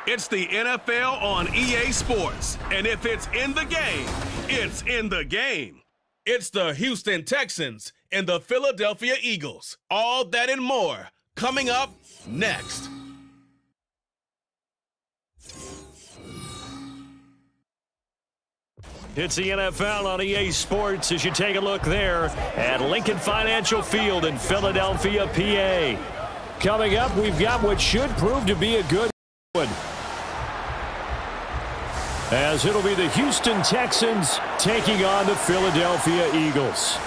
It's the NFL on EA Sports, and if it's in the game, it's in the game. It's the Houston Texans and the Philadelphia Eagles. All that and more coming up next. It's the NFL on EA Sports as you take a look there at Lincoln Financial Field in Philadelphia, PA. Coming up, we've got what should prove to be a good one, as it'll be the Houston Texans taking on the Philadelphia Eagles.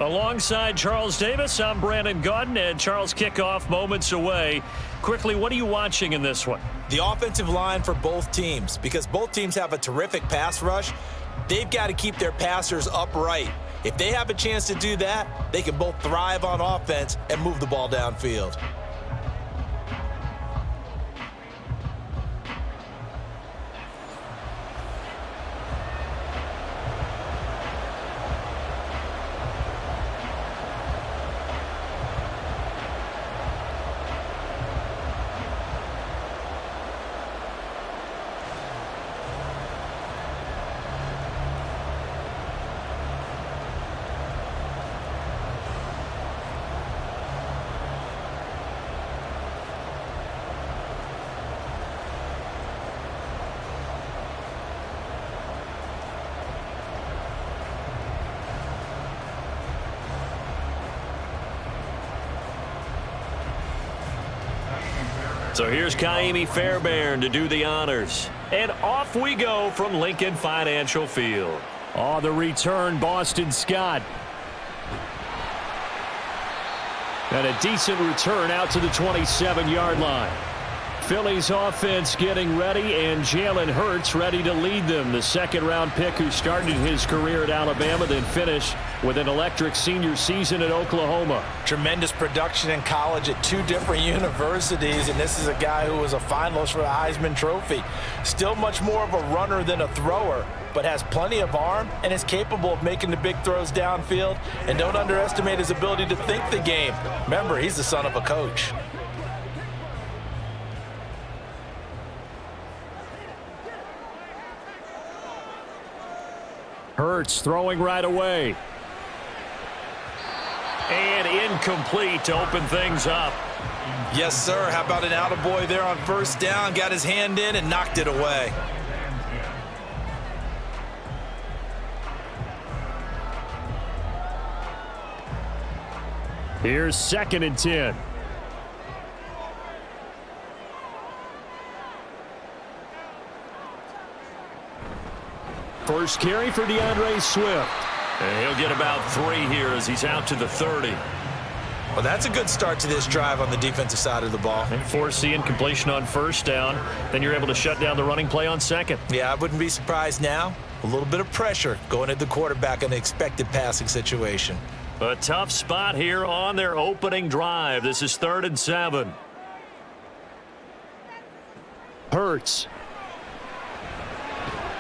Alongside Charles Davis, I'm Brandon Gaudin, and Charles, kickoff moments away. Quickly, what are you watching in this one? The offensive line for both teams, because both teams have a terrific pass rush. They've got to keep their passers upright. If they have a chance to do that, they can both thrive on offense and move the ball downfield. So here's Kaimi Fairbairn to do the honors. And off we go from Lincoln Financial Field. On the return, Boston Scott. And a decent return out to the 27-yard line. Philly's offense getting ready, and Jalen Hurts ready to lead them. The second-round pick who started his career at Alabama, then finished with an electric senior season at Oklahoma. Tremendous production in college at two different universities, and this is a guy who was a finalist for the Heisman Trophy. Still much more of a runner than a thrower, but has plenty of arm and is capable of making the big throws downfield. And don't underestimate his ability to think the game. Remember, he's the son of a coach. Hurts throwing right away. And incomplete to open things up. Yes, sir. How about an attaboy there on first down? Got his hand in and knocked it away. Here's 2nd and 10. First carry for DeAndre Swift. And he'll get about 3 here as he's out to the 30. Well, that's a good start to this drive on the defensive side of the ball. And forcing completion on first down. Then you're able to shut down the running play on second. Yeah, I wouldn't be surprised now. A little bit of pressure going at the quarterback in an expected passing situation. A tough spot here on their opening drive. This is 3rd and 7. Hurts.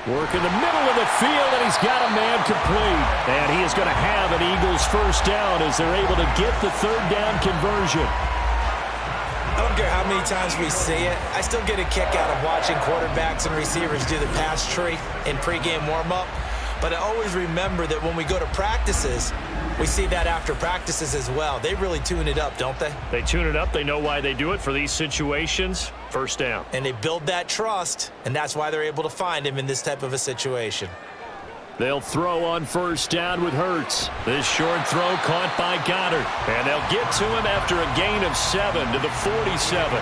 Work in the middle of the field, and he's got a man complete. And he is going to have an Eagles first down as they're able to get the 3rd down conversion. I don't care how many times we see it. I still get a kick out of watching quarterbacks and receivers do the pass tree in pregame warm-up. But I always remember that when we go to practices, we see that after practices as well. They really tune it up, don't they? They tune it up. They know why they do it for these situations. First down. And they build that trust, and that's why they're able to find him in this type of a situation. They'll throw on first down with Hurts. This short throw caught by Goddard. And they'll get to him after a gain of 7 to the 47.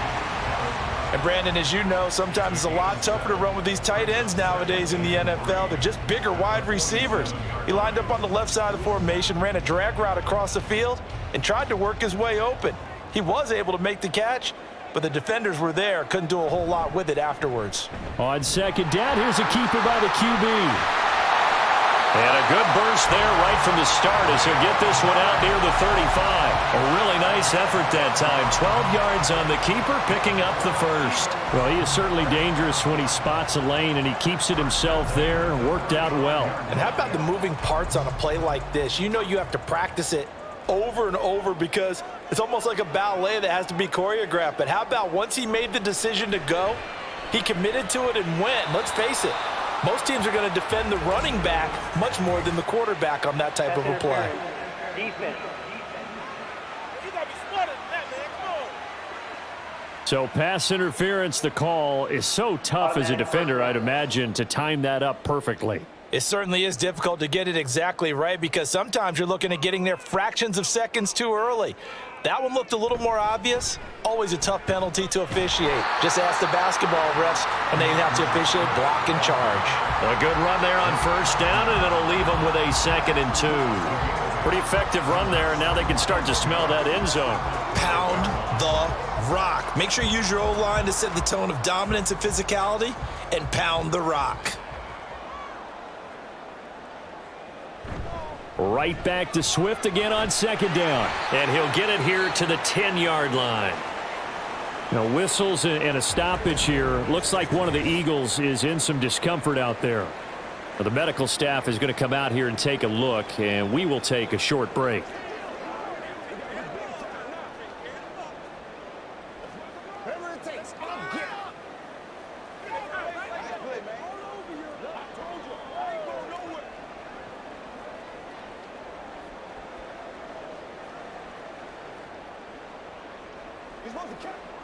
And Brandon, as you know, sometimes it's a lot tougher to run with these tight ends nowadays in the NFL. They're just bigger wide receivers. He lined up on the left side of the formation, ran a drag route across the field, and tried to work his way open. He was able to make the catch, but the defenders were there, couldn't do a whole lot with it afterwards. On second down, here's a keeper by the QB. And a good burst there right from the start as he'll get this one out near the 35. A really nice effort that time. 12 yards on the keeper, picking up the first. Well, he is certainly dangerous when he spots a lane, and he keeps it himself there. Worked out well. And how about the moving parts on a play like this? You know you have to practice it over and over because it's almost like a ballet that has to be choreographed. But how about once he made the decision to go, he committed to it and went. Let's face it. Most teams are going to defend the running back much more than the quarterback on that type of a play. Defense. You got to be smarter than that, man. Come on. So pass interference, the call is so tough as a defender, I'd imagine, to time that up perfectly. It certainly is difficult to get it exactly right because sometimes you're looking at getting there fractions of seconds too early. That one looked a little more obvious. Always a tough penalty to officiate. Just ask the basketball refs, and they have to officiate block and charge. A good run there on first down, and it'll leave them with a 2nd and 2. Pretty effective run there, and now they can start to smell that end zone. Pound the rock. Make sure you use your O-line to set the tone of dominance and physicality, and pound the rock. Right back to Swift again on second down. And he'll get it here to the 10-yard line. Now, whistles and a stoppage here. Looks like one of the Eagles is in some discomfort out there. Well, the medical staff is going to come out here and take a look, and we will take a short break.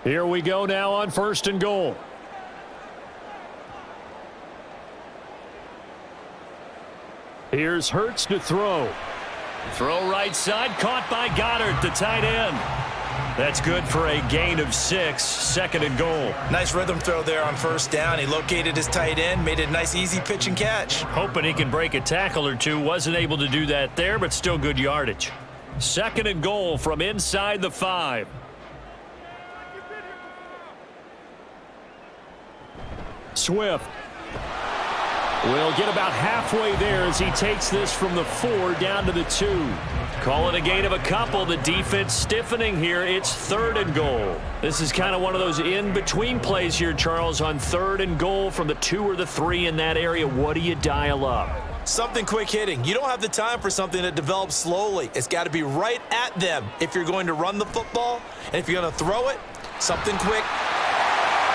Here we go now on 1st and goal. Here's Hurts to throw. Throw right side, caught by Goddard, the tight end. That's good for a gain of 6, 2nd and goal. Nice rhythm throw there on first down. He located his tight end, made it a nice easy pitch and catch. Hoping he can break a tackle or two. Wasn't able to do that there, but still good yardage. 2nd and goal from inside the 5. Swift will get about halfway there as he takes this from the 4 down to the 2. Call it a gain of a couple. The defense stiffening here. It's 3rd and goal. This is kind of one of those in-between plays here, Charles, on 3rd and goal from the 2 or the 3 in that area. What do you dial up? Something quick hitting. You don't have the time for something that develops slowly. It's got to be right at them if you're going to run the football. And if you're going to throw it, something quick.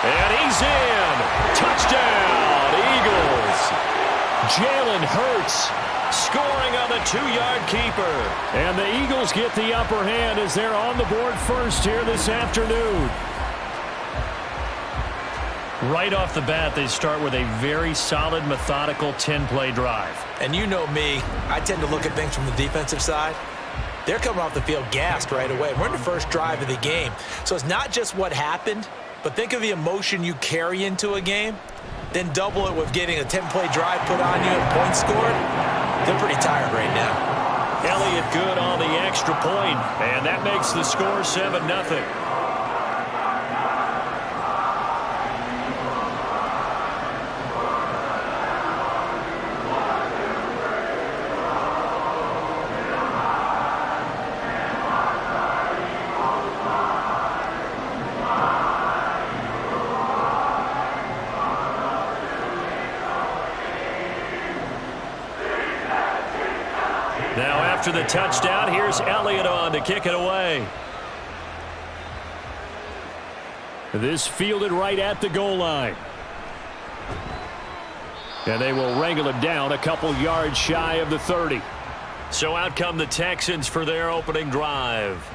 And he's in. Touchdown, Eagles. Jalen Hurts scoring on the 2-yard keeper. And the Eagles get the upper hand as they're on the board first here this afternoon. Right off the bat, they start with a very solid, methodical 10-play drive. And you know me, I tend to look at things from the defensive side. They're coming off the field gassed right away. We're in the first drive of the game. So it's not just what happened, but think of the emotion you carry into a game, then double it with getting a 10-play drive put on you and points scored. They're pretty tired right now. Elliott good on the extra point, and that makes the score 7-0. Now after the touchdown, here's Elliott on to kick it away. This fielded right at the goal line. And they will wrangle it down a couple yards shy of the 30. So out come the Texans for their opening drive.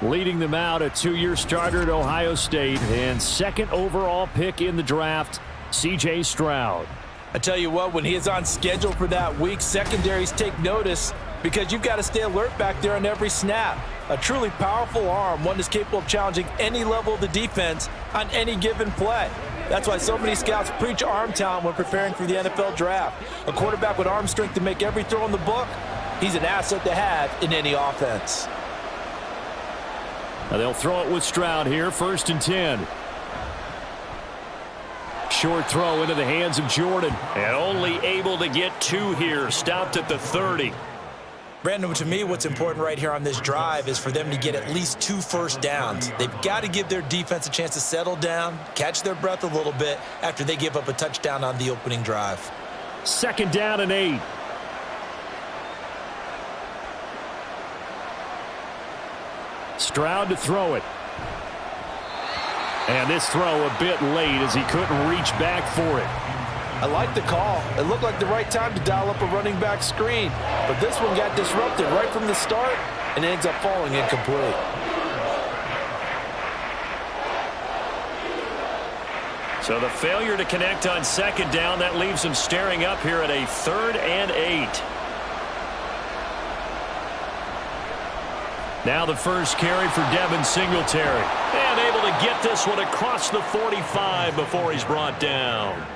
Leading them out, a two-year starter at Ohio State and second overall pick in the draft, C.J. Stroud. I tell you what, when he is on schedule for that week, secondaries take notice because you've got to stay alert back there on every snap. A truly powerful arm, one that's capable of challenging any level of the defense on any given play. That's why so many scouts preach arm talent when preparing for the NFL draft. A quarterback with arm strength to make every throw in the book, he's an asset to have in any offense. Now they'll throw it with Stroud here, 1st and 10. Short throw into the hands of Jordan. And only able to get 2 here, stopped at the 30. Brandon, to me, what's important right here on this drive is for them to get at least 2 first downs. They've got to give their defense a chance to settle down, catch their breath a little bit after they give up a touchdown on the opening drive. 2nd down and 8. Stroud to throw it. And this throw a bit late as he couldn't reach back for it. I like the call. It looked like the right time to dial up a running back screen. But this one got disrupted right from the start and ends up falling incomplete. So the failure to connect on 2nd down, that leaves them staring up here at a 3rd and 8. Now the first carry for Devin Singletary. And able to get this one across the 45 before he's brought down.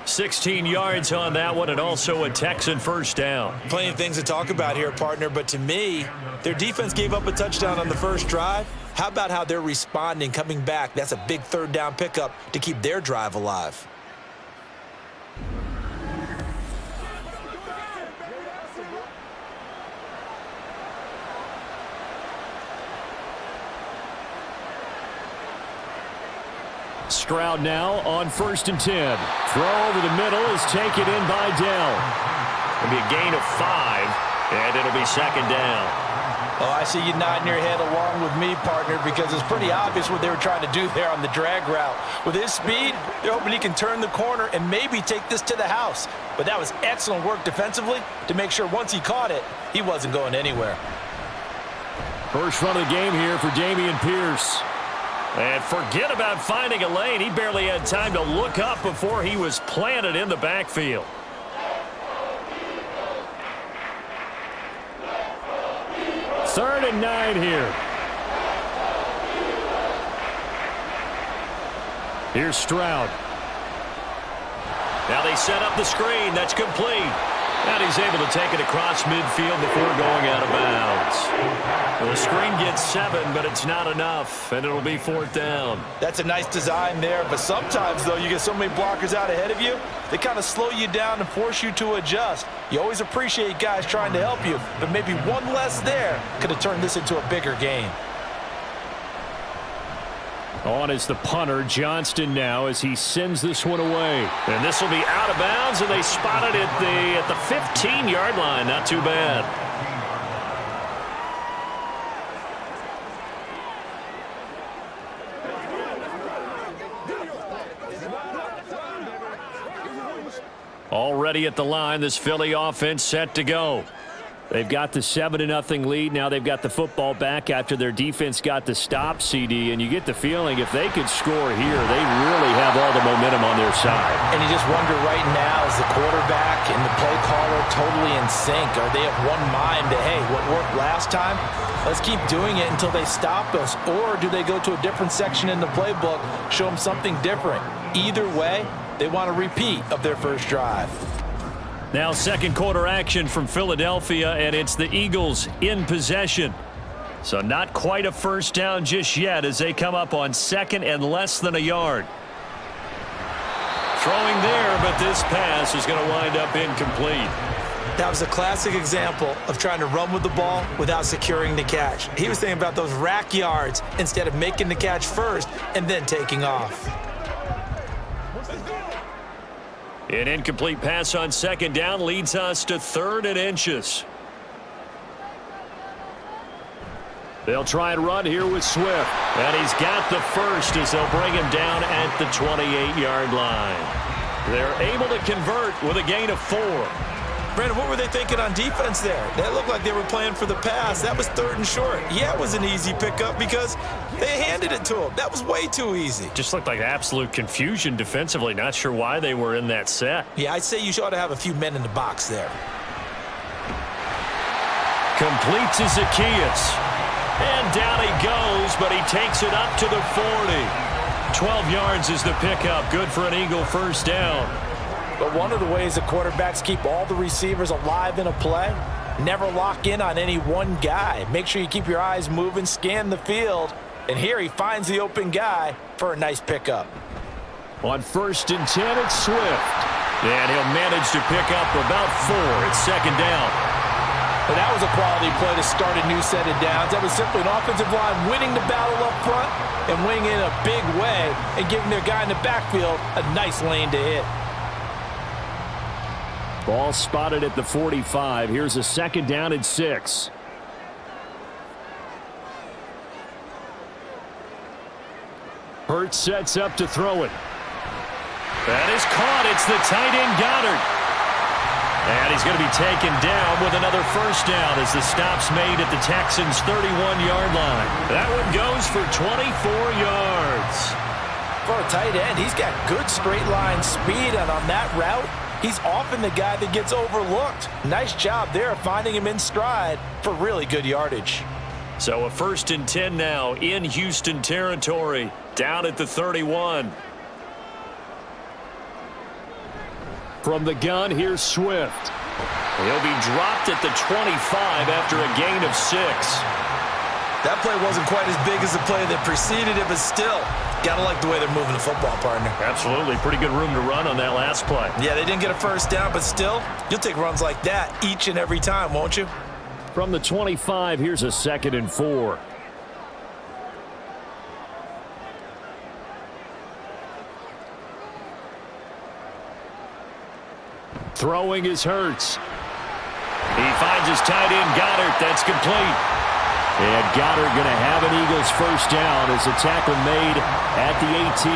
16 yards on that one, and also a Texan first down. Plenty of things to talk about here, partner, but to me, their defense gave up a touchdown on the first drive. How about how they're responding, coming back? That's a big 3rd down pickup to keep their drive alive. Stroud now on 1st and 10. Throw over the middle is taken in by Dell. It'll be a gain of 5, and it'll be 2nd down. Oh, I see you nodding your head along with me, partner, because it's pretty obvious what they were trying to do there on the drag route. With his speed, they're hoping he can turn the corner and maybe take this to the house. But that was excellent work defensively to make sure once he caught it, he wasn't going anywhere. First run of the game here for Dameon Pierce. And forget about finding a lane. He barely had time to look up before he was planted in the backfield. Third and 9 here. Here's Stroud. Now they set up the screen. That's complete. And he's able to take it across midfield before going out of bounds. Well, the screen gets 7, but it's not enough, and it'll be 4th down. That's a nice design there, but sometimes, though, you get so many blockers out ahead of you, they kind of slow you down and force you to adjust. You always appreciate guys trying to help you, but maybe one less there could have turned this into a bigger game. On is the punter, Johnston, now as he sends this one away. And this will be out of bounds, and they spot it at the 15-yard line. Not too bad. Already at the line, this Philly offense set to go. They've got the 7-0 lead. Now they've got the football back after their defense got the stop, CD. And you get the feeling if they could score here, they really have all the momentum on their side. And you just wonder right now, is the quarterback and the play caller totally in sync? Are they of one mind that, hey, what worked last time, let's keep doing it until they stop us? Or do they go to a different section in the playbook, show them something different? Either way, they want a repeat of their first drive. Now second quarter action from Philadelphia, and it's the Eagles in possession. So not quite a first down just yet as they come up on second and less than a yard. Throwing there, but this pass is going to wind up incomplete. That was a classic example of trying to run with the ball without securing the catch. He was thinking about those rack yards instead of making the catch first and then taking off. An incomplete pass on second down leads us to 3rd and inches. They'll try and run here with Swift. And he's got the first as they'll bring him down at the 28-yard line. They're able to convert with a gain of 4. Brandon, what were they thinking on defense there? That looked like they were playing for the pass. That was 3rd and short. Yeah, it was an easy pickup because they handed it to him. That was way too easy. Just looked like absolute confusion defensively. Not sure why they were in that set. Yeah, I'd say you ought to have a few men in the box there. Completes to Zacchaeus. And down he goes, but he takes it up to the 40. 12 yards is the pickup. Good for an Eagle first down. But one of the ways the quarterbacks keep all the receivers alive in a play, never lock in on any one guy. Make sure you keep your eyes moving, scan the field. And here he finds the open guy for a nice pickup. On 1st and 10, it's Swift. And he'll manage to pick up about 4. It's second down. But that was a quality play to start a new set of downs. That was simply an offensive line winning the battle up front and winning in a big way and giving their guy in the backfield a nice lane to hit. Ball spotted at the 45. Here's a second down and 6. Hurts sets up to throw it. That is caught. It's the tight end Goddard. And he's going to be taken down with another first down as the stop's made at the Texans' 31-yard line. That one goes for 24 yards. For a tight end, he's got good straight line speed, and on that route, he's often the guy that gets overlooked. Nice job there finding him in stride for really good yardage. So a 1st and 10 now in Houston territory, down at the 31. From the gun, here's Swift. He'll be dropped at the 25 after a gain of 6. That play wasn't quite as big as the play that preceded it, but still, gotta like the way they're moving the football, partner. Absolutely. Pretty good room to run on that last play. Yeah, they didn't get a first down, but still, you'll take runs like that each and every time, won't you? From the 25, here's a 2nd and 4. Throwing is Hurts. He finds his tight end Goddard. That's complete. And Goddard going to have an Eagles first down as a tackle made at the 18.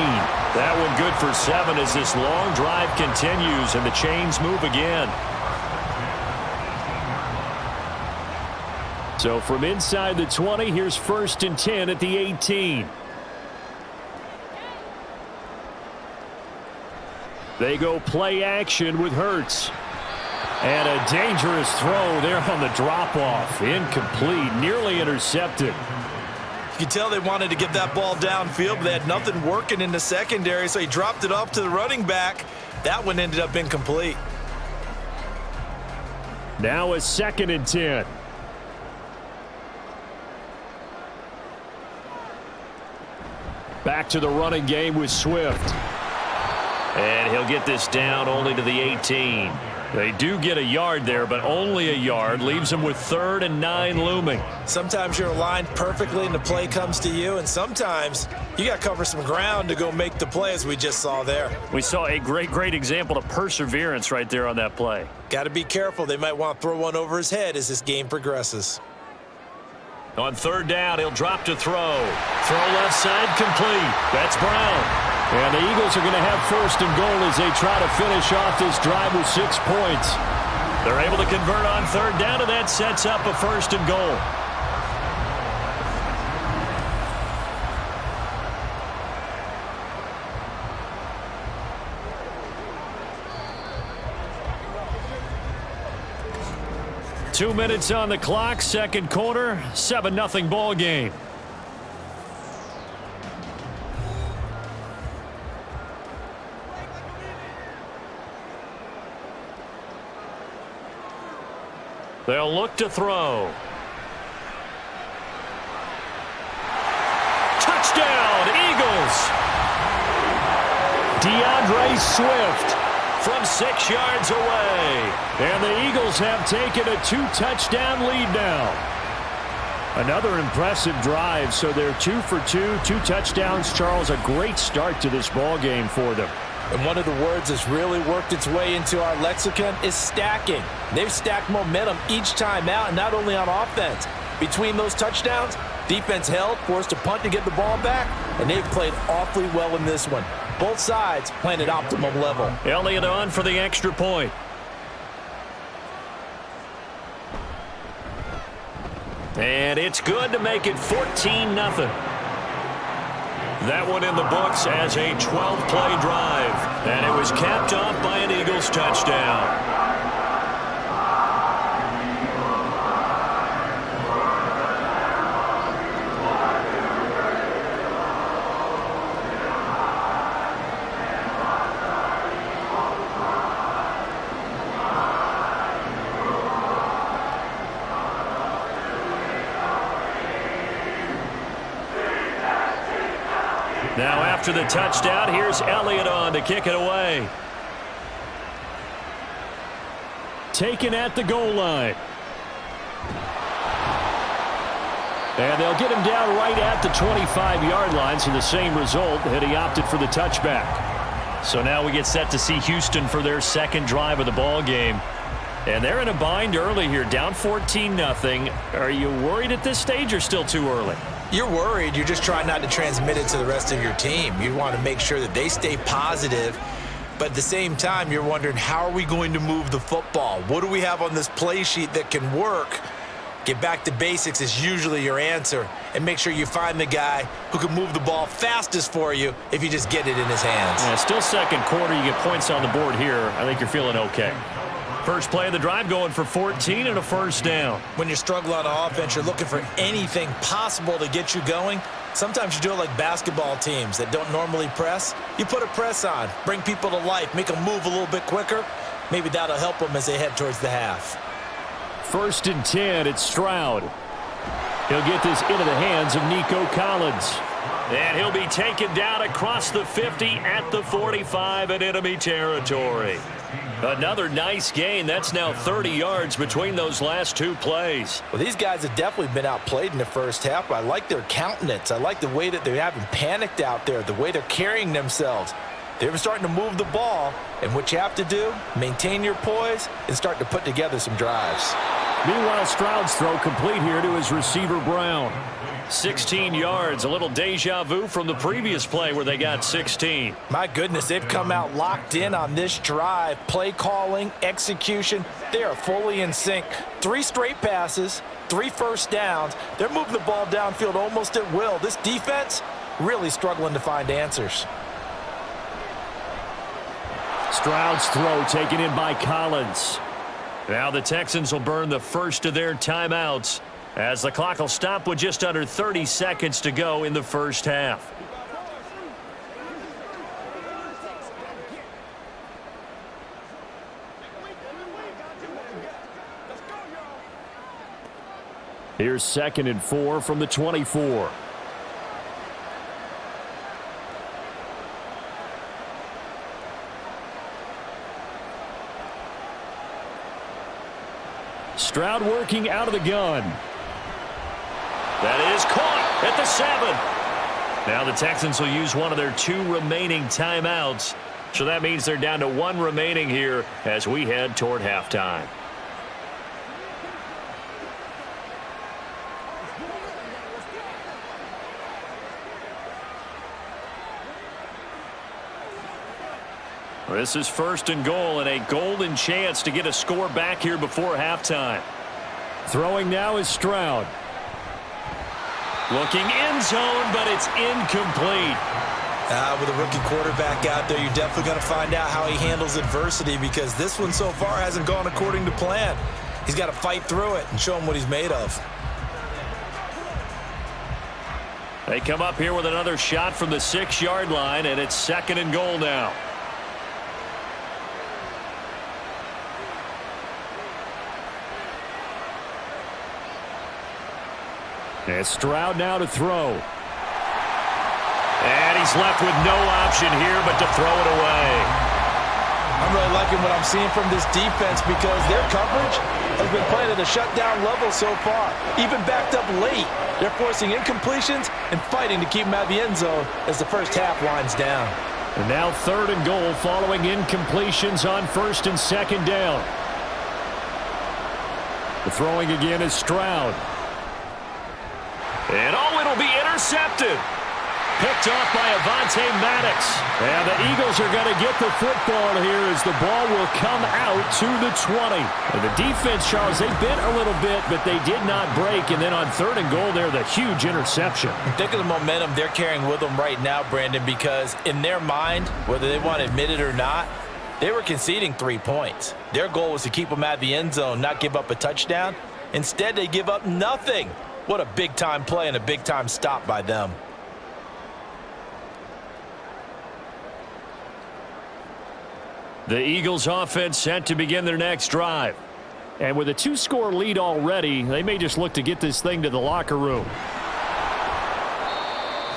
That one good for 7 as this long drive continues and the chains move again. So from inside the 20, here's 1st and 10 at the 18. They go play action with Hurts. And a dangerous throw there on the drop-off. Incomplete, nearly intercepted. You can tell they wanted to get that ball downfield, but they had nothing working in the secondary, so he dropped it off to the running back. That one ended up incomplete. Now a 2nd and 10. Back to the running game with Swift. And he'll get this down only to the 18. They do get a yard there, but only a yard. Leaves them with 3rd and 9 looming. Sometimes you're aligned perfectly and the play comes to you, and sometimes you got to cover some ground to go make the play, as we just saw there. We saw a great example of perseverance right there on that play. Got to be careful. They might want to throw one over his head as this game progresses. On 3rd down, he'll drop to throw. Throw left side, complete. That's Brown. And the Eagles are going to have 1st and goal as they try to finish off this drive with 6 points. They're able to convert on 3rd down, and that sets up a 1st and goal. Two minutes on the clock, second quarter, 7-0 ball game. They'll look to throw. Touchdown, Eagles! DeAndre Swift from 6 yards away. And the Eagles have taken a 2-touchdown lead now. Another impressive drive, so they're 2 for 2, 2 touchdowns. Charles, a great start to this ball game for them. And one of the words that's really worked its way into our lexicon is stacking. They've stacked momentum each time out, and not only on offense. Between those touchdowns, defense held, forced a punt to get the ball back, and they've played awfully well in this one. Both sides playing at optimum level. Elliott on for the extra point. And it's good to make it 14-0. That one in the books as a 12-play drive. And it was capped off by an Eagles touchdown. Now after the touchdown, here's Elliott on to kick it away. Taken at the goal line. And they'll get him down right at the 25-yard line, so the same result, and he opted for the touchback. So now we get set to see Houston for their second drive of the ball game. And they're in a bind early here, down 14-0. Are you worried at this stage or still too early? You're worried. You're just trying not to transmit it to the rest of your team. You want to make sure that they stay positive. But at the same time, you're wondering, how are we going to move the football? What do we have on this play sheet that can work? Get back to basics is usually your answer. And make sure you find the guy who can move the ball fastest for you if you just get it in his hands. Yeah, still second quarter. You get points on the board here. I think you're feeling okay. First play of the drive going for 14 and a first down. When you struggle on offense, you're looking for anything possible to get you going. Sometimes you do it like basketball teams that don't normally press. You put a press on, bring people to life, make them move a little bit quicker. Maybe that'll help them as they head towards the half. 1st and 10, it's Stroud. He'll get this into the hands of Nico Collins. And he'll be taken down across the 50 at the 45 in enemy territory. Another nice gain. That's now 30 yards between those last two plays. Well, these guys have definitely been outplayed in the first half, but I like their countenance. I like the way that they haven't panicked out there, the way they're carrying themselves. They're starting to move the ball, and what you have to do, maintain your poise and start to put together some drives. Meanwhile, Stroud's throw complete here to his receiver, Brown. 16 yards, a little deja vu from the previous play where they got 16. My goodness, they've come out locked in on this drive. Play calling, execution, they are fully in sync. 3 straight passes, 3 first downs. They're moving the ball downfield almost at will. This defense really struggling to find answers. Stroud's throw taken in by Collins. Now the Texans will burn the first of their timeouts as the clock will stop with just under 30 seconds to go in the first half. Here's 2nd and 4 from the 24. Stroud working out of the gun. That is caught at the 7. Now the Texans will use one of their 2 remaining timeouts. So that means they're down to 1 remaining here as we head toward halftime. This is 1st and goal and a golden chance to get a score back here before halftime. Throwing now is Stroud. Looking end zone, but it's incomplete. With a rookie quarterback out there, you're definitely going to find out how he handles adversity, because this one so far hasn't gone according to plan. He's got to fight through it and show him what he's made of. They come up here with another shot from the 6-yard line, and it's 2nd and goal now. And Stroud now to throw. And he's left with no option here but to throw it away. I'm really liking what I'm seeing from this defense because their coverage has been playing at a shutdown level so far. Even backed up late, they're forcing incompletions and fighting to keep them out of the end zone as the first half winds down. And now 3rd and goal following incompletions on 1st and 2nd down. The throwing again is Stroud. And it'll be intercepted. Picked off by Avonte Maddox. And the Eagles are going to get the football here as the ball will come out to the 20. And the defense, Charles, they bent a little bit, but they did not break. And then on 3rd and goal there, the huge interception. Think of the momentum they're carrying with them right now, Brandon, because in their mind, whether they want to admit it or not, they were conceding 3 points. Their goal was to keep them out of the end zone, not give up a touchdown. Instead, they give up nothing. What a big-time play and a big-time stop by them. The Eagles offense set to begin their next drive. And with a 2-score lead already, they may just look to get this thing to the locker room.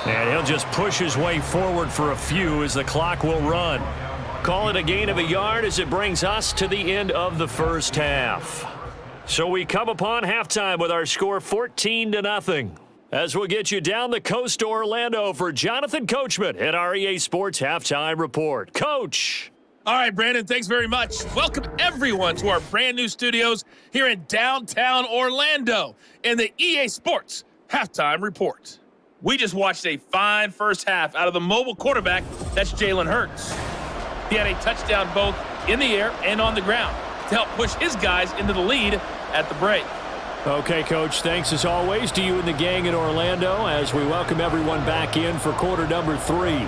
And he'll just push his way forward for a few as the clock will run. Call it a gain of a yard as it brings us to the end of the first half. So we come upon halftime with our score 14-0. As we'll get you down the coast to Orlando for Jonathan Coachman at our EA Sports Halftime Report. Coach. All right, Brandon, thanks very much. Welcome, everyone, to our brand-new studios here in downtown Orlando in the EA Sports Halftime Report. We just watched a fine first half out of the mobile quarterback, that's Jalen Hurts. He had a touchdown both in the air and on the ground to help push his guys into the lead at the break. Okay, Coach, thanks as always to you and the gang in Orlando as we welcome everyone back in for quarter number 3.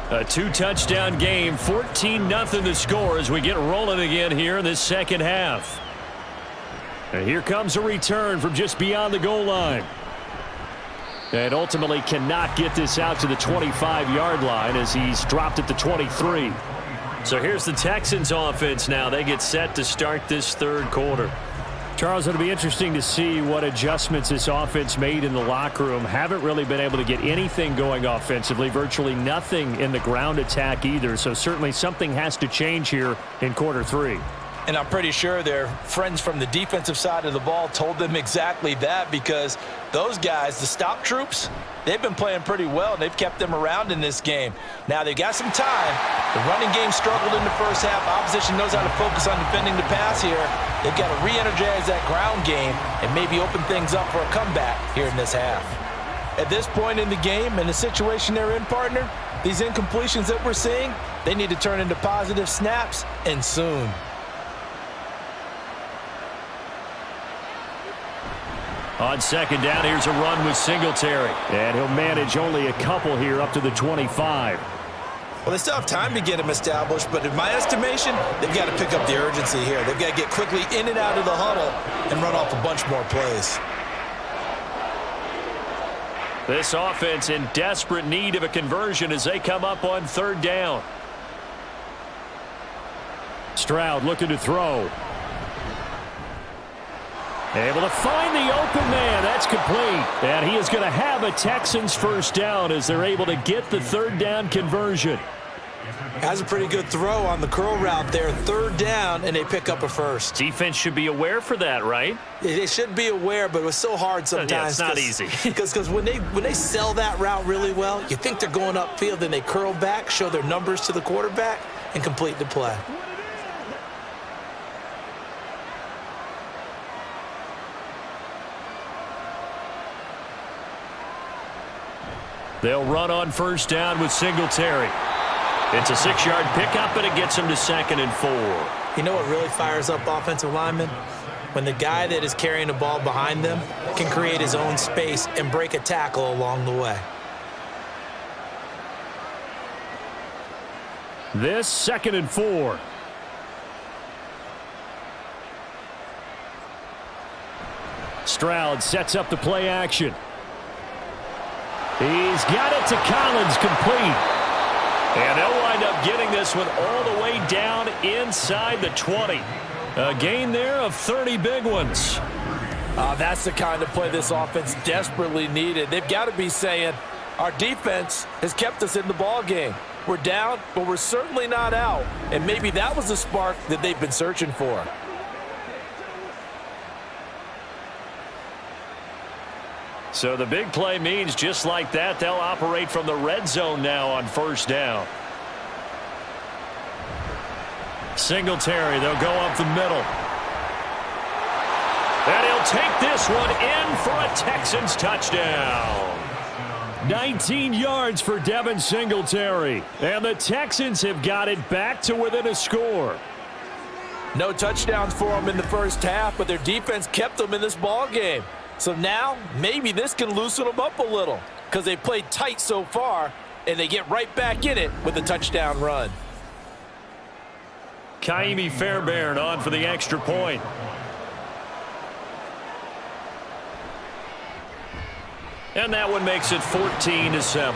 A 2-touchdown game, 14-0 to score as we get rolling again here in this second half. And here comes a return from just beyond the goal line. And ultimately cannot get this out to the 25-yard line as he's dropped at the 23. So here's the Texans offense now. They get set to start this 3rd quarter. Charles, it'll be interesting to see what adjustments this offense made in the locker room. Haven't really been able to get anything going offensively, virtually nothing in the ground attack either. So certainly something has to change here in quarter 3. And I'm pretty sure their friends from the defensive side of the ball told them exactly that because those guys, the stop troops, they've been playing pretty well, and they've kept them around in this game. Now, they've got some time. The running game struggled in the first half. Opposition knows how to focus on defending the pass here. They've got to re-energize that ground game and maybe open things up for a comeback here in this half. At this point in the game and the situation they're in, partner, these incompletions that we're seeing, they need to turn into positive snaps, and soon. On 2nd down, here's a run with Singletary. And he'll manage only a couple here up to the 25. Well, they still have time to get him established, but in my estimation, they've got to pick up the urgency here. They've got to get quickly in and out of the huddle and run off a bunch more plays. This offense in desperate need of a conversion as they come up on 3rd down. Stroud looking to throw. Able to find the open man. That's complete. And he is going to have a Texans first down as they're able to get the 3rd down conversion. Has a pretty good throw on the curl route there. 3rd down, and they pick up a first. Defense should be aware for that, right? They should be aware, but it was so hard sometimes. Yeah, it's not easy. Because when they sell that route really well, you think they're going upfield, then they curl back, show their numbers to the quarterback, and complete the play. They'll run on 1st down with Singletary. It's a 6-yard pickup, and it gets them to 2nd and 4. You know what really fires up offensive linemen? when the guy that is carrying the ball behind them can create his own space and break a tackle along the way. This 2nd and 4. Stroud sets up the play action. He's got it to Collins, complete. And they'll wind up getting this one all the way down inside the 20. A gain there of 30 big ones. That's the kind of play this offense desperately needed. They've got to be saying, our defense has kept us in the ball game. We're down, but we're certainly not out. And maybe that was the spark that they've been searching for. So the big play means just like that, they'll operate from the red zone now on 1st down. Singletary, they'll go up the middle. And he'll take this one in for a Texans touchdown. 19 yards for Devin Singletary. And the Texans have got it back to within a score. No touchdowns for them in the first half, but their defense kept them in this ball game. So now, maybe this can loosen them up a little because they played tight so far, and they get right back in it with a touchdown run. Kaimi Fairbairn on for the extra point. And that one makes it 14-7.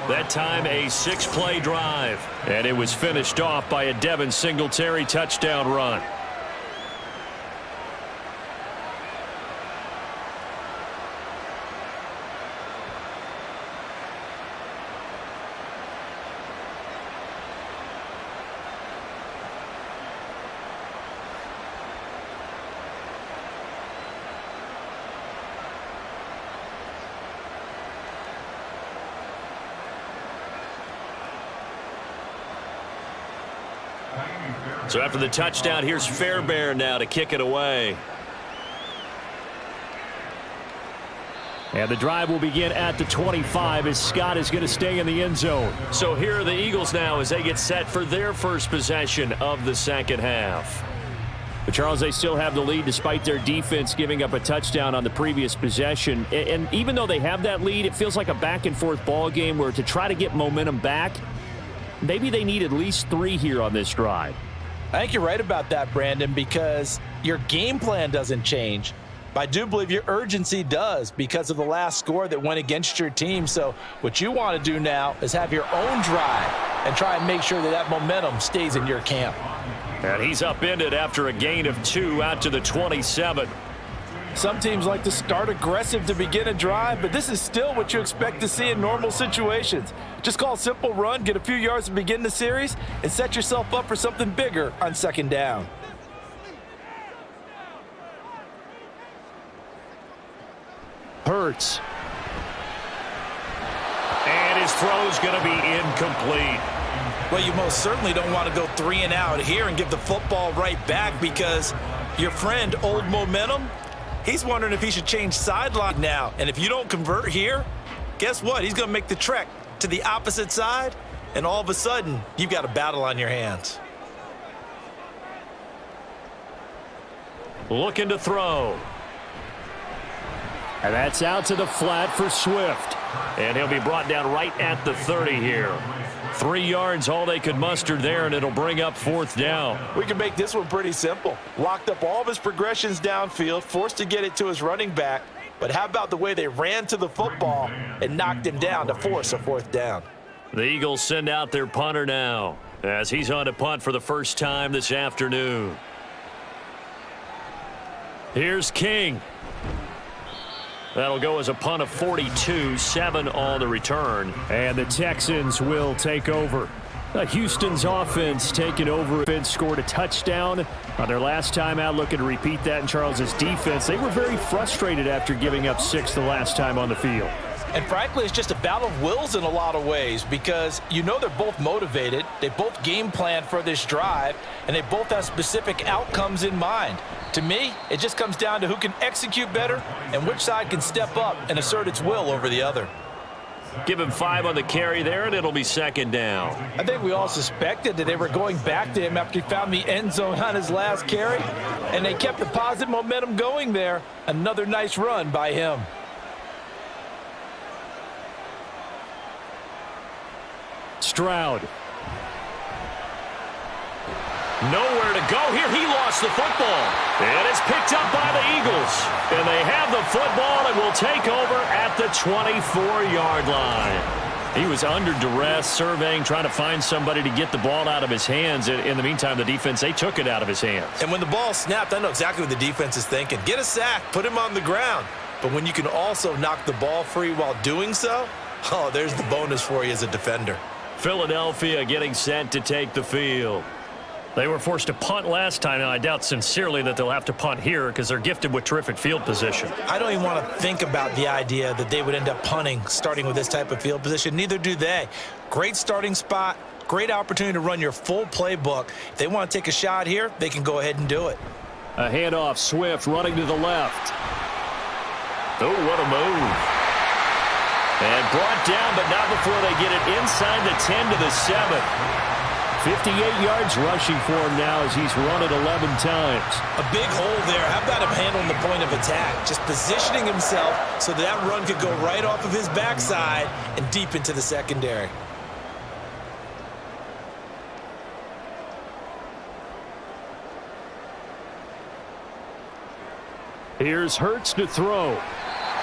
That time a 6-play drive. And it was finished off by a Devin Singletary touchdown run. So after the touchdown, here's Fairbairn now to kick it away. And the drive will begin at the 25 as Scott is going to stay in the end zone. So here are the Eagles now as they get set for their first possession of the second half. But Charles, they still have the lead despite their defense giving up a touchdown on the previous possession. And even though they have that lead, it feels like a back-and-forth ball game where to try to get momentum back, maybe they need at least 3 here on this drive. I think you're right about that, Brandon, because your game plan doesn't change. But I do believe your urgency does because of the last score that went against your team. So what you want to do now is have your own drive and try and make sure that that momentum stays in your camp. And he's upended after a gain of 2 out to the 27. Some teams like to start aggressive to begin a drive, but this is still what you expect to see in normal situations. Just call a simple run, get a few yards to begin the series, and set yourself up for something bigger on 2nd down. Hurts. And his throw's going to be incomplete. Well, you most certainly don't want to go 3 and out here and give the football right back because your friend, Old Momentum, he's wondering if he should change sideline now. And if you don't convert here, guess what? He's going to make the trek to the opposite side, and all of a sudden, you've got a battle on your hands. Looking to throw. And that's out to the flat for Swift. And he'll be brought down right at the 30 here. 3 yards, all they could muster there, and it'll bring up 4th down. We can make this one pretty simple. Locked up all of his progressions downfield, forced to get it to his running back. But how about the way they ran to the football and knocked him down to force a 4th down? The Eagles send out their punter now as he's on to punt for the first time this afternoon. Here's King. That'll go as a punt of 42, 7 on the return. And the Texans will take over. Houston's offense taking over. Vince scored a touchdown on their last time out. Looking to repeat that in Charles's defense. They were very frustrated after giving up 6 the last time on the field. And frankly, it's just a battle of wills in a lot of ways because you know they're both motivated. They both game plan for this drive, and they both have specific outcomes in mind. To me, it just comes down to who can execute better and which side can step up and assert its will over the other. Give him 5 on the carry there, and it'll be second down. I think we all suspected that they were going back to him after he found the end zone on his last carry, and they kept the positive momentum going there. Another nice run by him. Stroud. Nowhere to go here. He lost the football. And it's picked up by the Eagles. And they have the football and will take over at the 24-yard line. He was under duress, surveying, trying to find somebody to get the ball out of his hands. In the meantime, the defense, they took it out of his hands. And when the ball snapped, I know exactly what the defense is thinking. Get a sack, put him on the ground. But when you can also knock the ball free while doing so, oh, there's the bonus for you as a defender. Philadelphia getting set to take the field. They were forced to punt last time. Now, I doubt sincerely that they'll have to punt here because they're gifted with terrific field position. I don't even want to think about the idea that they would end up punting starting with this type of field position. Neither do they. Great starting spot, great opportunity to run your full playbook. If they want to take a shot here, they can go ahead and do it. A handoff, Swift running to the left. Oh, what a move. And brought down, but not before they get it inside the 10 to the 7. 58 yards rushing for him now as he's run it 11 times. A big hole there. How about him handling the point of attack? Just positioning himself so that run could go right off of his backside and deep into the secondary. Here's Hurts to throw.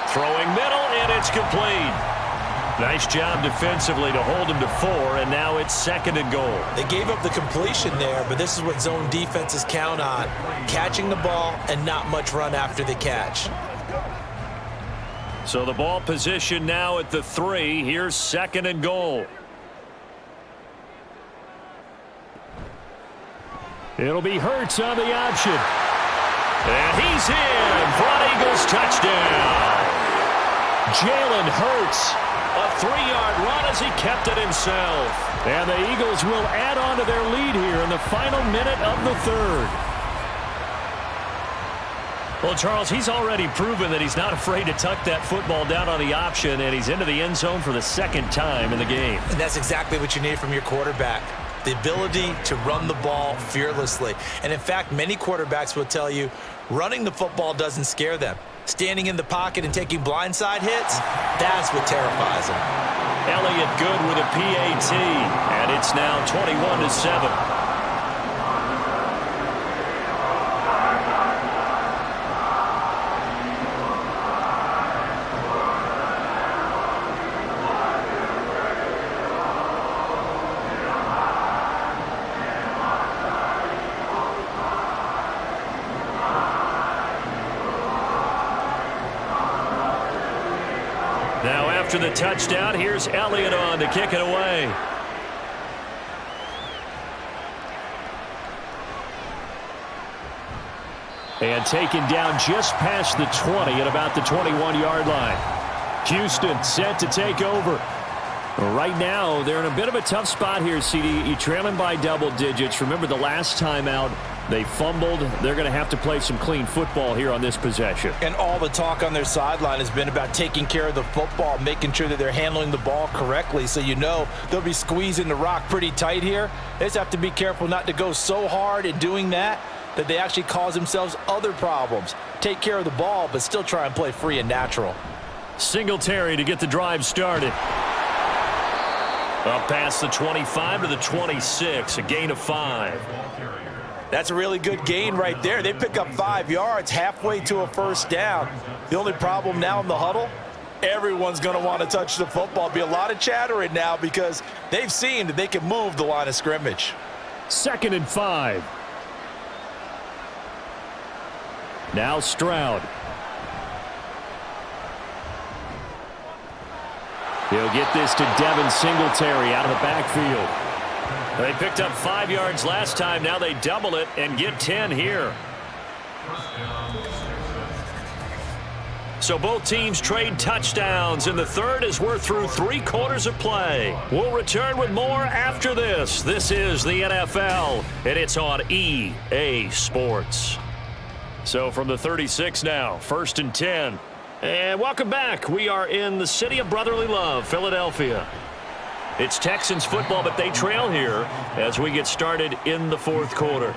Throwing middle, and it's complete. Nice job defensively to hold him to 4, and now it's 2nd and goal. They gave up the completion there, but this is what zone defenses count on. Catching the ball and not much run after the catch. So the ball position now at the 3. Here's 2nd and goal. It'll be Hurts on the option. And he's in for an Eagles touchdown. Jalen Hurts. A 3-yard run as he kept it himself. And the Eagles will add on to their lead here in the final minute of the 3rd. Well, Charles, he's already proven that he's not afraid to tuck that football down on the option, and he's into the end zone for the 2nd time in the game. And that's exactly what you need from your quarterback. The ability to run the ball fearlessly. And in fact, many quarterbacks will tell you running the football doesn't scare them. Standing in the pocket and taking blindside hits, that's what terrifies them. Elliott good with a PAT, and it's now 21-7. Now after the touchdown, here's Elliott on to kick it away. And taken down just past the 20 at about the 21-yard line. Houston set to take over. Right now, they're in a bit of a tough spot here, CD. You're trailing by double digits. Remember the last time out, they fumbled. They're going to have to play some clean football here on this possession. And all the talk on their sideline has been about taking care of the football, making sure that they're handling the ball correctly. So you know they'll be squeezing the rock pretty tight here. They just have to be careful not to go so hard in doing that they actually cause themselves other problems. Take care of the ball, but still try and play free and natural. Singletary to get the drive started. Up past the 25 to the 26, a gain of 5. That's a really good gain right there. They pick up 5 yards halfway to a first down. The only problem now in the huddle, everyone's going to want to touch the football. Be a lot of chattering now because they've seen that they can move the line of scrimmage. 2nd and 5. Now Stroud. He'll get this to Devin Singletary out of the backfield. They picked up 5 yards last time. Now they double it and get 10 here. So both teams trade touchdowns in the 3rd as we're through 3 quarters of play. We'll return with more after this. This is the NFL, and it's on EA Sports. So from the 36 now, 1st and 10. And welcome back. We are in the city of brotherly love, Philadelphia. It's Texans football, but they trail here as we get started in the fourth quarter.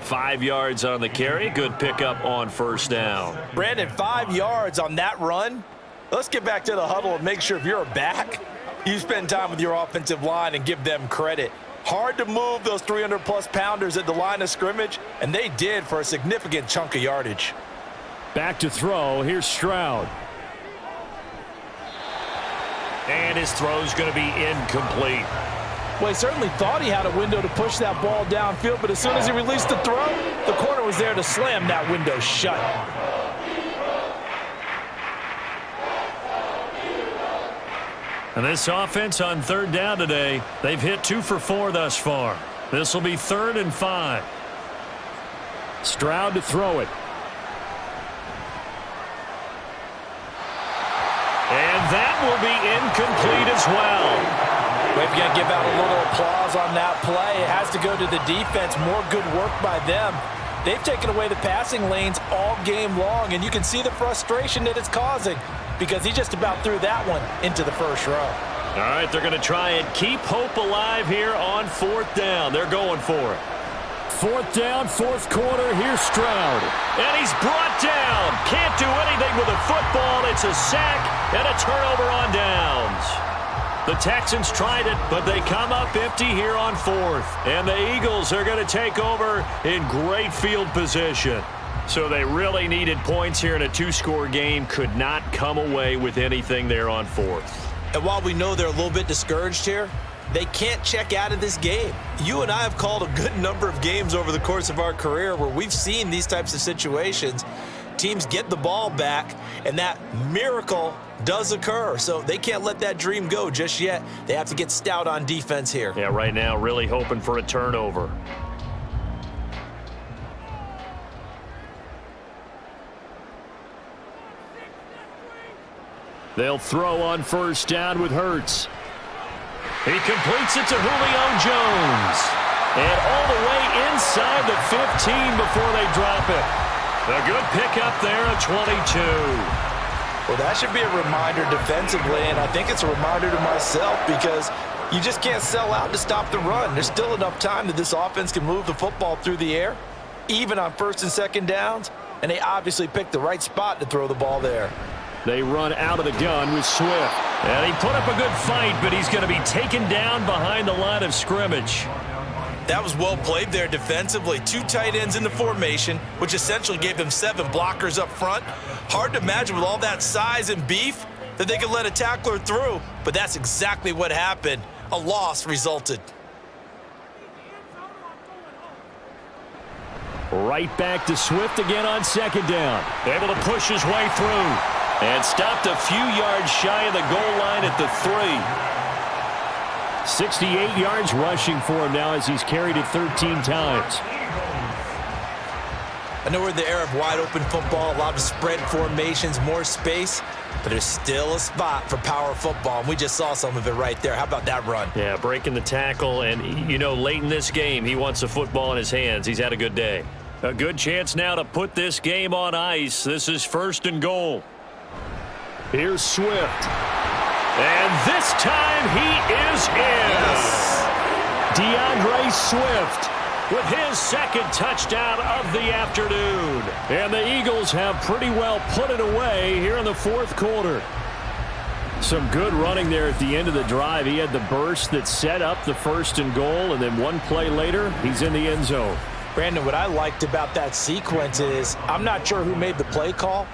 5 yards on the carry. Good pickup on first down. Brandon, 5 yards on that run. Let's get back to the huddle and make sure if you're a back, you spend time with your offensive line and give them credit. Hard to move those 300-plus pounders at the line of scrimmage, and they did for a significant chunk of yardage. Back to throw. Here's Stroud. And his throw's going to be incomplete. Well, he certainly thought he had a window to push that ball downfield, but as soon as he released the throw, the corner was there to slam that window shut. And this offense on third down today, they've hit 2 for 4 thus far. This will be 3rd and 5. Stroud to throw it. And that will be incomplete as well. We've got to give out a little applause on that play. It has to go to the defense. More good work by them. They've taken away the passing lanes all game long, and you can see the frustration that it's causing because he just about threw that one into the first row. All right, they're going to try and keep hope alive here on 4th down. They're going for it. 4th down, 4th quarter. Here's Stroud. And he's brought down. Can't do anything with a football. It's a sack and a turnover on downs. The Texans tried it, but they come up empty here on 4th. And the Eagles are going to take over in great field position. So they really needed points here in a 2-score game. Could not come away with anything there on 4th. And while we know they're a little bit discouraged here, they can't check out of this game. You and I have called a good number of games over the course of our career where we've seen these types of situations. Teams get the ball back, and that miracle does occur. So they can't let that dream go just yet. They have to get stout on defense here. Yeah, right now really hoping for a turnover. They'll throw on first down with Hurts. He completes it to Julio Jones. And all the way inside the 15 before they drop it. A good pickup there at 22. Well, that should be a reminder defensively, and I think it's a reminder to myself because you just can't sell out to stop the run. There's still enough time that this offense can move the football through the air, even on 1st and 2nd downs, and they obviously picked the right spot to throw the ball there. They run out of the gun with Swift. And he put up a good fight, but he's going to be taken down behind the line of scrimmage. That was well played there defensively. 2 tight ends in the formation, which essentially gave them 7 blockers up front. Hard to imagine with all that size and beef that they could let a tackler through, but that's exactly what happened. A loss resulted. Right back to Swift again on 2nd down. Able to push his way through. And stopped a few yards shy of the goal line at the 3. 68 yards rushing for him now as he's carried it 13 times. I know we're in the era of wide-open football, a lot of spread formations, more space, but there's still a spot for power football, and we just saw some of it right there. How about that run? Yeah, breaking the tackle, and, you know, late in this game, he wants the football in his hands. He's had a good day. A good chance now to put this game on ice. This is 1st and goal. Here's Swift. And this time he is in. Yes. DeAndre Swift with his 2nd touchdown of the afternoon. And the Eagles have pretty well put it away here in the 4th quarter. Some good running there at the end of the drive. He had the burst that set up the 1st and goal, and then one play later, he's in the end zone. Brandon, what I liked about that sequence is I'm not sure who made the play call,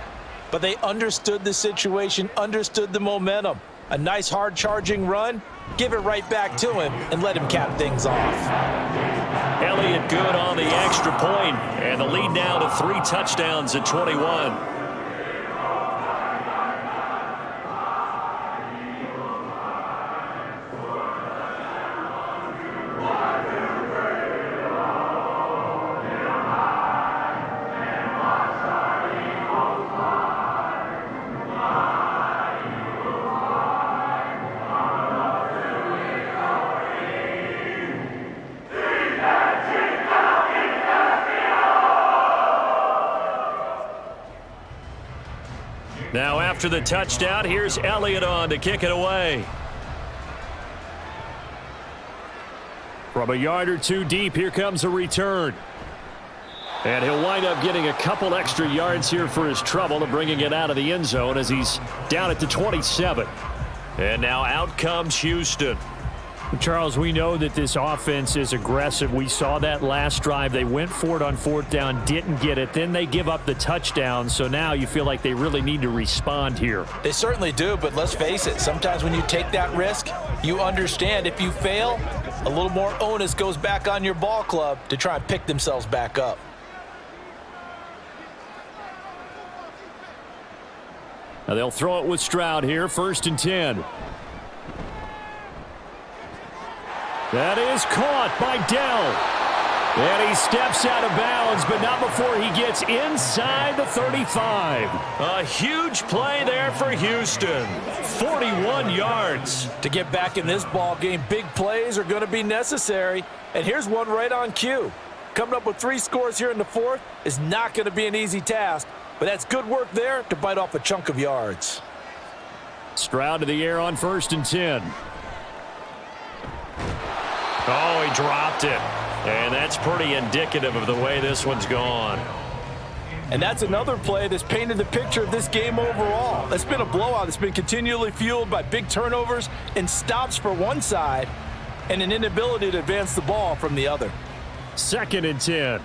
but they understood the situation, understood the momentum. A nice hard-charging run, give it right back to him, and let him cap things off. Elliott good on the extra point, and the lead now to 3 touchdowns at 21. Now after the touchdown, here's Elliott on to kick it away. From a yard or two deep, here comes a return. And he'll wind up getting a couple extra yards here for his trouble and bringing it out of the end zone as he's down at the 27. And now out comes Houston. Charles, we know that this offense is aggressive. We saw that last drive. They went for it on fourth down, didn't get it. Then they give up the touchdown. So now you feel like they really need to respond here. They certainly do, but let's face it. Sometimes when you take that risk, you understand if you fail, a little more onus goes back on your ball club to try and pick themselves back up. Now they'll throw it with Stroud here, 1st and 10. That is caught by Dell. And he steps out of bounds, but not before he gets inside the 35. A huge play there for Houston. 41 yards. To get back in this ball game, big plays are going to be necessary. And here's one right on cue. Coming up with 3 scores here in the 4th is not going to be an easy task. But that's good work there to bite off a chunk of yards. Stroud to the air on 1st and 10. Oh, he dropped it. And that's pretty indicative of the way this one's gone. And that's another play that's painted the picture of this game overall. It's been a blowout. It's been continually fueled by big turnovers and stops for one side and an inability to advance the ball from the other. 2nd and 10.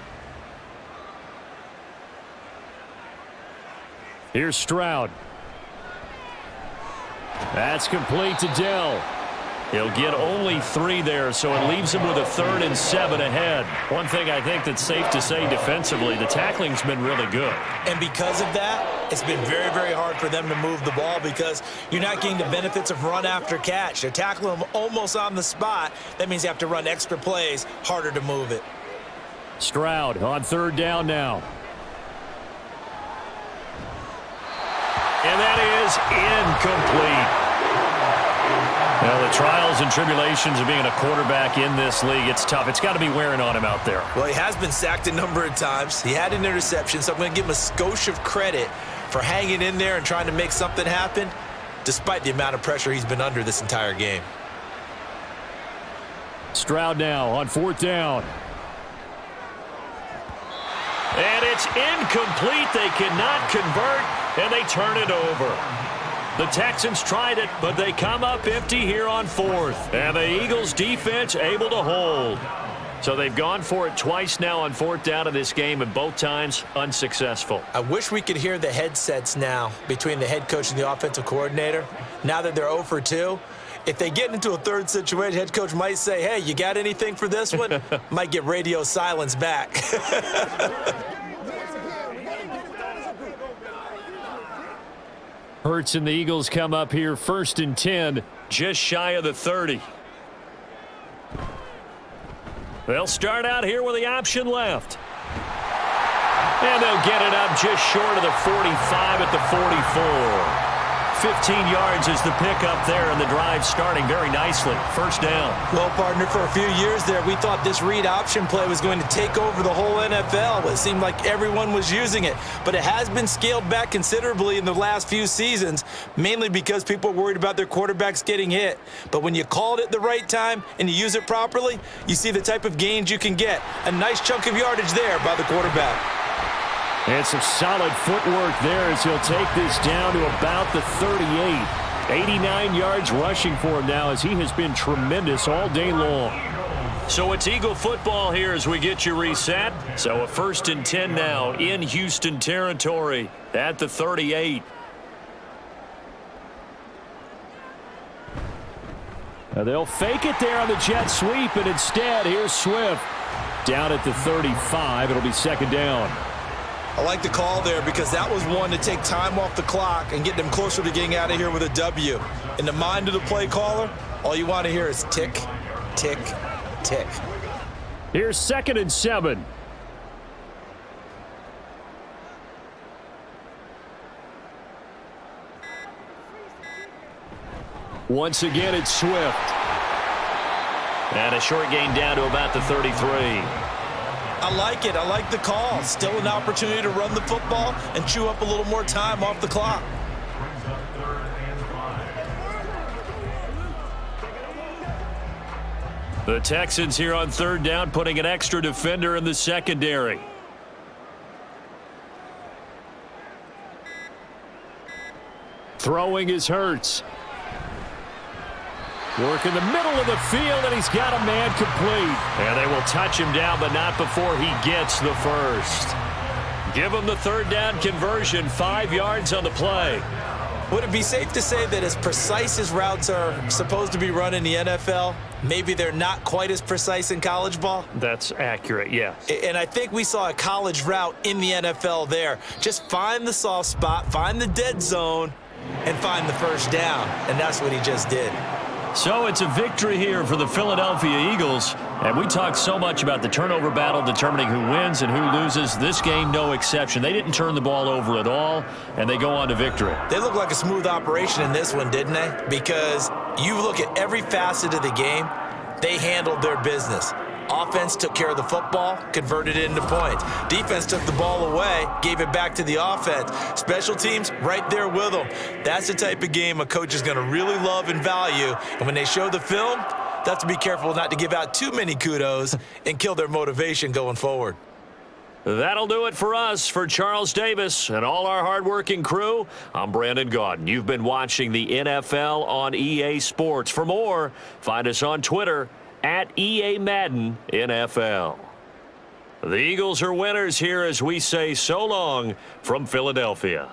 Here's Stroud. That's complete to Dell. He'll get only 3 there, so it leaves him with a 3rd and 7 ahead. One thing I think that's safe to say defensively, the tackling's been really good. And because of that, it's been very, very hard for them to move the ball because you're not getting the benefits of run after catch. They're tackling them almost on the spot. That means you have to run extra plays, harder to move it. Stroud on 3rd down now. And that is incomplete. Well, the trials and tribulations of being a quarterback in this league, it's tough. It's got to be wearing on him out there. Well, he has been sacked a number of times. He had an interception, so I'm going to give him a skosh of credit for hanging in there and trying to make something happen, despite the amount of pressure he's been under this entire game. Stroud now on 4th down. And it's incomplete. They cannot convert, and they turn it over. The Texans tried it, but they come up empty here on 4th. And the Eagles defense able to hold. So they've gone for it twice now on 4th down in this game, and both times unsuccessful. I wish we could hear the headsets now between the head coach and the offensive coordinator. Now that they're 0 for 2, if they get into a 3rd situation, head coach might say, hey, you got anything for this one? Might get radio silence back. Hurts and the Eagles come up here 1st and 10, just shy of the 30. They'll start out here with the option left. And they'll get it up just short of the 45 at the 44. 15 yards is the pickup there, and the drive starting very nicely. 1st down. Well, partner, for a few years there, we thought this read option play was going to take over the whole NFL. It seemed like everyone was using it. But it has been scaled back considerably in the last few seasons, mainly because people are worried about their quarterbacks getting hit. But when you call it at the right time and you use it properly, you see the type of gains you can get. A nice chunk of yardage there by the quarterback. And some solid footwork there as he'll take this down to about the 38. 89 yards rushing for him now as he has been tremendous all day long. So it's Eagle football here as we get you reset. So a 1st and 10 now in Houston territory at the 38. Now they'll fake it there on the jet sweep, and instead here's Swift down at the 35. It'll be 2nd down. I like the call there because that was one to take time off the clock and get them closer to getting out of here with a W. In the mind of the play caller, all you want to hear is tick, tick, tick. Here's 2nd and 7. Once again, it's Swift. And a short gain down to about the 33. I like it. I like the call. Still an opportunity to run the football and chew up a little more time off the clock. The Texans here on third down, putting an extra defender in the secondary. Throwing is Hurts. Work in the middle of the field, and he's got a man complete. And they will touch him down, but not before he gets the first. Give him the third down conversion, 5 yards on the play. Would it be safe to say that as precise as routes are supposed to be run in the NFL, maybe they're not quite as precise in college ball? That's accurate, yes. And I think we saw a college route in the NFL there. Just find the soft spot, find the dead zone, and find the first down. And that's what he just did. So it's a victory here for the Philadelphia Eagles. And we talked so much about the turnover battle determining who wins and who loses. This game, no exception. They didn't turn the ball over at all, and they go on to victory. They look like a smooth operation in this one, didn't they? Because you look at every facet of the game, they handled their business. Offense took care of the football, converted it into points. Defense took the ball away, gave it back to the offense. Special teams, right there with them. That's the type of game a coach is going to really love and value. And when they show the film, they have to be careful not to give out too many kudos and kill their motivation going forward. That'll do it for us. For Charles Davis and all our hardworking crew, I'm Brandon Gaudin. You've been watching the NFL on EA Sports. For more, find us on Twitter at EA Madden NFL. The Eagles are winners here as we say so long from Philadelphia.